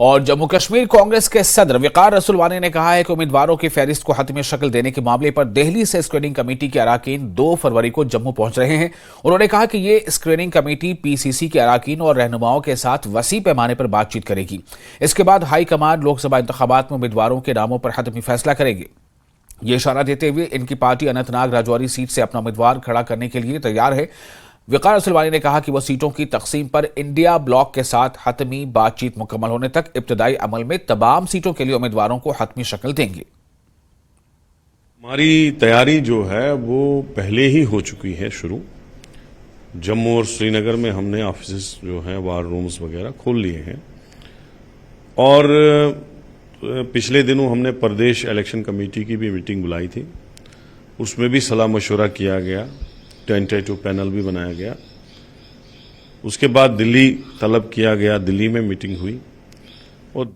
और जम्मू कश्मीर कांग्रेस के सदर वक़ार रसूल वानी ने कहा है कि उम्मीदवारों की फहरिस्त को हतमी शक्ल देने के मामले पर दिल्ली से स्क्रीनिंग कमेटी के अराकीन 2 फरवरी को जम्मू पहुंच रहे हैं। उन्होंने कहा कि ये स्क्रीनिंग कमेटी पीसीसी के अराकीन और रहनुमाओं के साथ वसी पैमाने पर बातचीत करेगी। इसके बाद हाईकमान लोकसभा इंतखाबात में उम्मीदवारों के नामों पर हतमी फैसला करेगी। ये इशारा देते हुए इनकी पार्टी अनंतनाग राजौरी सीट से अपना उम्मीदवार खड़ा करने के लिए तैयार है। वक़ार रसूल वानी ने कहा कि वो सीटों की तकसीम पर इंडिया ब्लॉक के साथ हतमी बातचीत मुकम्मल होने तक इब्तदाई अमल में तमाम सीटों के लिए उम्मीदवारों को हतमी शक्ल देंगे। हमारी तैयारी जो है वो पहले ही हो चुकी है शुरू। जम्मू और श्रीनगर में हमने ऑफिस जो हैं वार रूम्स वगैरह खोल लिए हैं और पिछले दिनों हमने प्रदेश इलेक्शन कमेटी की भी मीटिंग बुलाई थी। उसमें भी सलाह मशवरा किया गया, टेंटेटिव पैनल भी बनाया गया। उसके बाद दिल्ली तलब किया गया, दिल्ली में मीटिंग हुई और